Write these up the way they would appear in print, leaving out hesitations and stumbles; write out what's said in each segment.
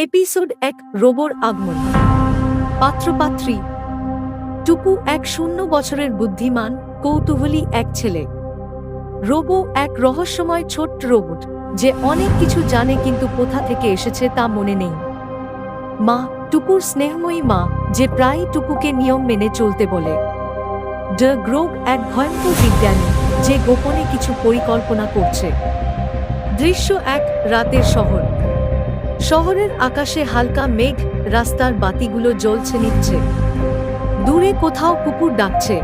Episode ১ রোবোর আগমন। পাত্রপাত্রী। টুকু এক ০ বছরের বুদ্ধিমান, কৌতূহলী এক ছেলে। রোবো এক রহস্যময় ছোট্ট রোবট, যে অনেক কিছু জানে কিন্তু কোথা থেকে এসেছে তা মনে নেই। মা, টুকুর স্নেহময়ী মা, যে প্রায়ই টুকুকে নিয়ম মেনে চলতে বলে। দ্য গ্রোগ এক ভয়ঙ্কর বিজ্ঞানী, যে গোপনে কিছু পরিকল্পনা করছে। দৃশ্য ১ রাতের শহর। শহরের আকাশে হালকা মেঘ, রাস্তার বাতিগুলো জ্বলছে নিচ্ছে। দূরে কোথাও কুকুর ডাকছে।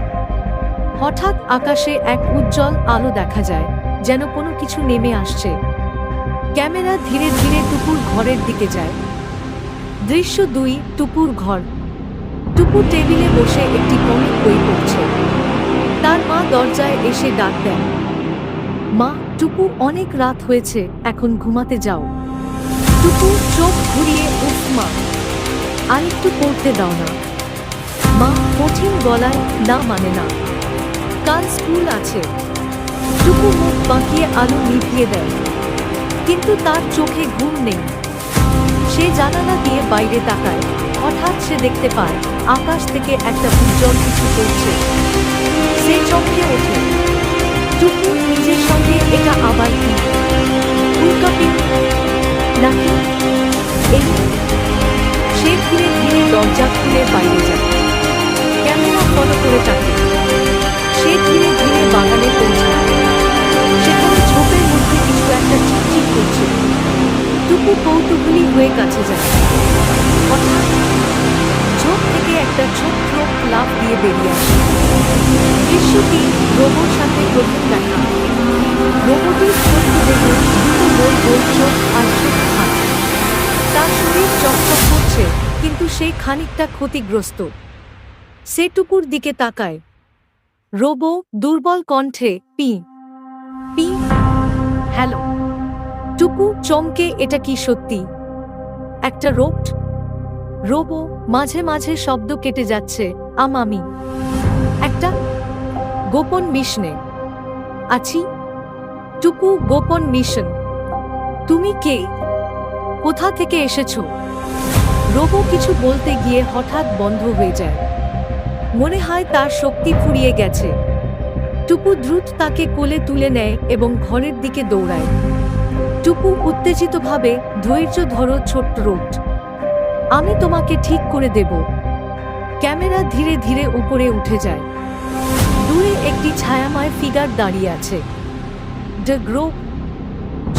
হঠাৎ আকাশে এক উজ্জ্বল আলো দেখা যায়, যেন কোনো কিছু নেমে আসছে। ক্যামেরা ধীরে ধীরে টুকুর ঘরের দিকে যায়। দৃশ্য ২ টুকুর ঘর। টুকু টেবিলে বসে একটি কমিক বই পড়ছে। তার মা দরজায় এসে ডাক দেন। মা, টুকু অনেক রাত হয়েছে, এখন ঘুমাতে যাও। টুকু চোখ ঘুরিয়ে, উফ মা, আরেকটু পড়তে দাও না। মা কঠিন গলায় না মানে না, কাল স্কুল আছে। টুকু মুখ বাঁকিয়ে আলো নিভিয়ে দেয়, কিন্তু তার চোখে ঘুম নেই। সে জানালা দিয়ে বাইরে তাকায়। হঠাৎ সে দেখতে পায় আকাশ থেকে একটা উজ্জ্বল কিছু পড়ছে। সে চমকে ওঠে। টুকু নিজের সঙ্গে, এটা আবার কি? উল্কাপিণ্ড নাকি এই? সে ধীরে ধীরে দরজা খুলে বাইরে যায়। ক্যামেরা ফলো করে তাকে। সে ধীরে ধীরে বাগানে পৌঁছায়। সেখানে ঝোপের মধ্যে কিছু একটা চিকচিক করছে। টুকু কৌতূহলী হয়ে কাছে যায়। হঠাৎ ঝোপ থেকে একটা ছোট্ট লাফ দিয়ে বেরিয়ে আসে। দৃশ্যটি রোবোর সাথে প্রথম দেখা। রোবটির ছোট্ট দেহ, দুটো গোল গোল চোখ আর ছোট হাত। তার শরীর চকচক করছে, কিন্তু সে খানিকটা ক্ষতিগ্রস্ত। সে টুকুর দিকে তাকায়। রোবো দুর্বল কণ্ঠে, পি পি, হ্যালো। টুকু চমকে, এটা কি সত্যি একটা রোবট? রোবো মাঝে মাঝে শব্দ কেটে যাচ্ছে, আমি একটা গোপন মিশনে আছি। টুকু গোপন মিশন? তুমি কে? কোথা থেকে এসেছো? রোবো কিছু বলতে গিয়ে হঠাৎ বন্ধ হয়ে যায়। মনে হয় তার শক্তি ফুরিয়ে গেছে। টুকু দ্রুত তাকে কোলে তুলে নেয় এবং ঘরের দিকে দৌড়ায়। টুকু উত্তেজিতভাবে, ধৈর্য ধরো ছোট্ট রোবট, আমি তোমাকে ঠিক করে দেব। ক্যামেরা ধীরে ধীরে উপরে উঠে যায়। দূরে একটি ছায়াময় ফিগার দাঁড়িয়ে আছে। দ্য গ্রোগ।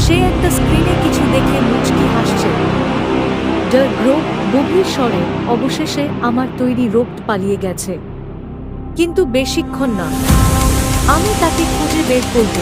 সে একটা স্ক্রিনে কিছু দেখে মুচকি হাসছে। দ্য গ্রোগ গভীর স্বরে, অবশেষে আমার তৈরি রোবট পালিয়ে গেছে, কিন্তু বেশিক্ষণ না। আমি তাকে খুঁজে বের করব।